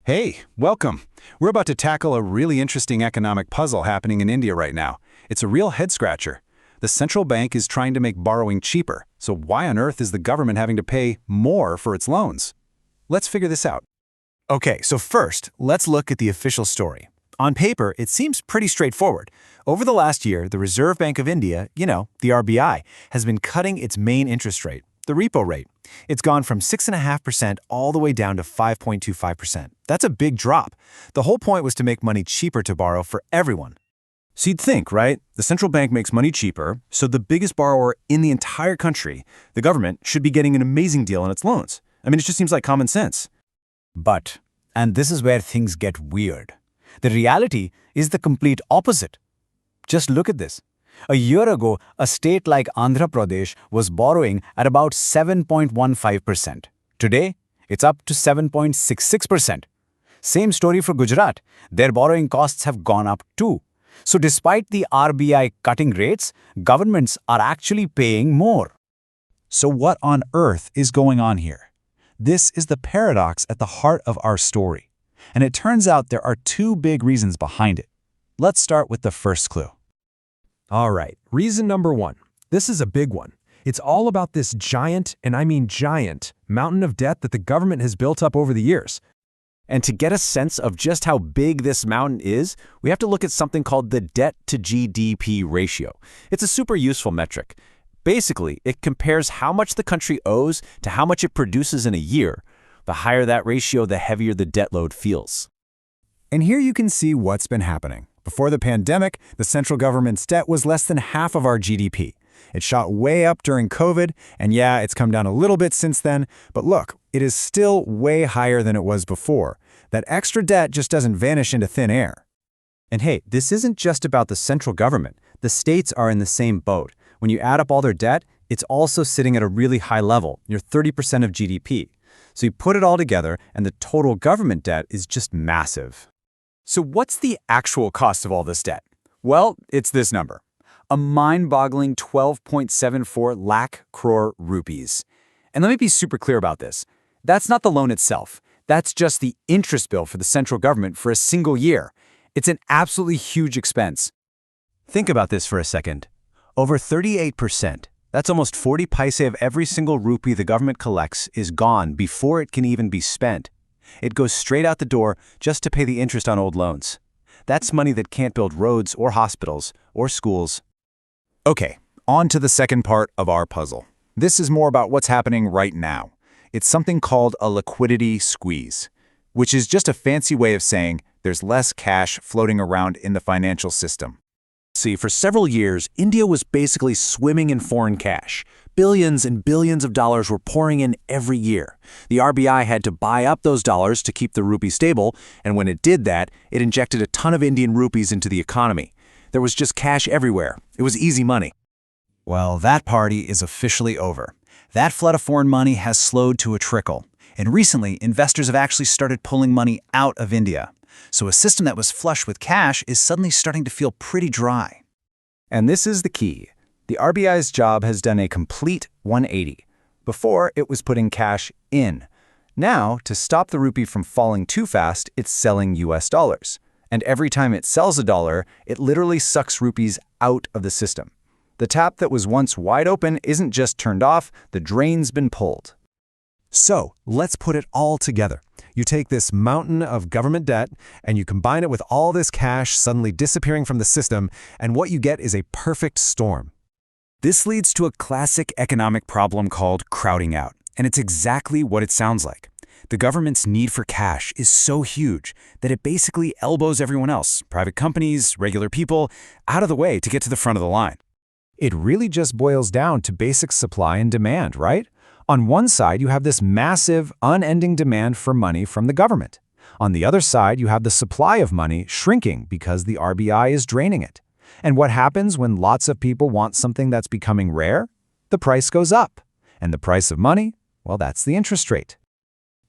Hey, welcome. We're about to tackle a really interesting economic puzzle happening in India right now. It's a real head-scratcher. The central bank is trying to make borrowing cheaper, so why on earth is the government having to pay more for its loans? Let's figure this out. Okay, so first, let's look at the official story. On paper, it seems pretty straightforward. Over the last year, the Reserve Bank of India, the RBI, has been cutting its main interest rate, the repo rate. It's gone from 6.5% all the way down to 5.25%. That's a big drop. The whole point was to make money cheaper to borrow for everyone. So you'd think, right? The central bank makes money cheaper, so the biggest borrower in the entire country, the government, should be getting an amazing deal on its loans. I mean, it just seems like common sense. But, and this is where things get weird, the reality is the complete opposite. Just look at this. A year ago, a state like Andhra Pradesh was borrowing at about 7.15%. Today, it's up to 7.66%. Same story for Gujarat. Their borrowing costs have gone up too. So despite the RBI cutting rates, governments are actually paying more. So what on earth is going on here? This is the paradox at the heart of our story. And it turns out there are two big reasons behind it. Let's start with the first clue. All right, reason number one. This is a big one. It's all about this giant, and I mean giant, mountain of debt that the government has built up over the years. And to get a sense of just how big this mountain is, we have to look at something called the debt-to-GDP ratio. It's a super useful metric. Basically, it compares how much the country owes to how much it produces in a year. The higher that ratio, the heavier the debt load feels. And here you can see what's been happening. Before the pandemic, the central government's debt was less than half of our GDP. It shot way up during COVID, and yeah, it's come down a little bit since then, but look, it is still way higher than it was before. That extra debt just doesn't vanish into thin air. And hey, this isn't just about the central government. The states are in the same boat. When you add up all their debt, it's also sitting at a really high level, near 30% of GDP. So you put it all together, and the total government debt is just massive. So what's the actual cost of all this debt? Well, it's this number. A mind-boggling 12.74 lakh crore rupees. And let me be super clear about this. That's not the loan itself. That's just the interest bill for the central government for a single year. It's an absolutely huge expense. Think about this for a second. Over 38%, that's almost 40 paise of every single rupee the government collects is gone before it can even be spent. It goes straight out the door just to pay the interest on old loans. That's money that can't build roads or hospitals or schools. Okay, on to the second part of our puzzle. This is more about what's happening right now. It's something called a liquidity squeeze, which is just a fancy way of saying there's less cash floating around in the financial system. See, for several years, India was basically swimming in foreign cash. Billions and billions of dollars were pouring in every year. The RBI had to buy up those dollars to keep the rupee stable, and when it did that, it injected a ton of Indian rupees into the economy. There was just cash everywhere. It was easy money. Well, that party is officially over. That flood of foreign money has slowed to a trickle. And recently, investors have actually started pulling money out of India. So a system that was flush with cash is suddenly starting to feel pretty dry. And this is the key. The RBI's job has done a complete 180. Before, it was putting cash in. Now, to stop the rupee from falling too fast, it's selling US dollars. And every time it sells a dollar, it literally sucks rupees out of the system. The tap that was once wide open isn't just turned off, the drain's been pulled. So, let's put it all together. You take this mountain of government debt, and you combine it with all this cash suddenly disappearing from the system, and what you get is a perfect storm. This leads to a classic economic problem called crowding out, and it's exactly what it sounds like. The government's need for cash is so huge that it basically elbows everyone else, private companies, regular people, out of the way to get to the front of the line. It really just boils down to basic supply and demand, right? On one side, you have this massive, unending demand for money from the government. On the other side, you have the supply of money shrinking because the RBI is draining it. And what happens when lots of people want something that's becoming rare? The price goes up. And the price of money? Well, that's the interest rate.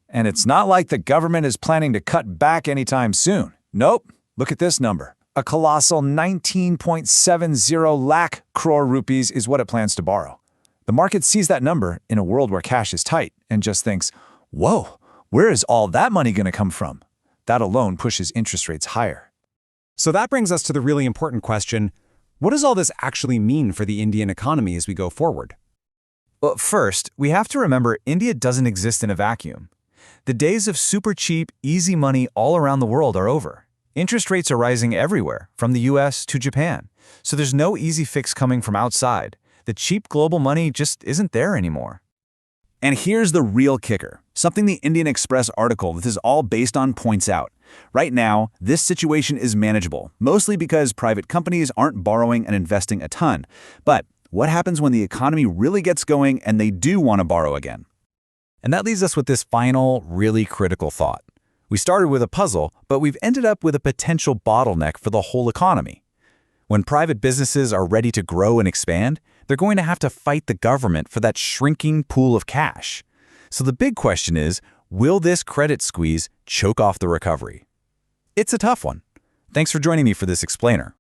And it's not like the government is planning to cut back anytime soon. Nope. Look at this number. A colossal 19.70 lakh crore rupees is what it plans to borrow. The market sees that number in a world where cash is tight and just thinks, whoa, where is all that money going to come from? That alone pushes interest rates higher. So that brings us to the really important question, what does all this actually mean for the Indian economy as we go forward? Well, first, we have to remember India doesn't exist in a vacuum. The days of super cheap, easy money all around the world are over. Interest rates are rising everywhere, from the US to Japan. So there's no easy fix coming from outside. The cheap global money just isn't there anymore. And here's the real kicker, something the Indian Express article this is all based on points out. Right now, this situation is manageable, mostly because private companies aren't borrowing and investing a ton. But what happens when the economy really gets going and they do want to borrow again? And that leaves us with this final, really critical thought. We started with a puzzle, but we've ended up with a potential bottleneck for the whole economy. When private businesses are ready to grow and expand, they're going to have to fight the government for that shrinking pool of cash. So the big question is, will this credit squeeze choke off the recovery? It's a tough one. Thanks for joining me for this explainer.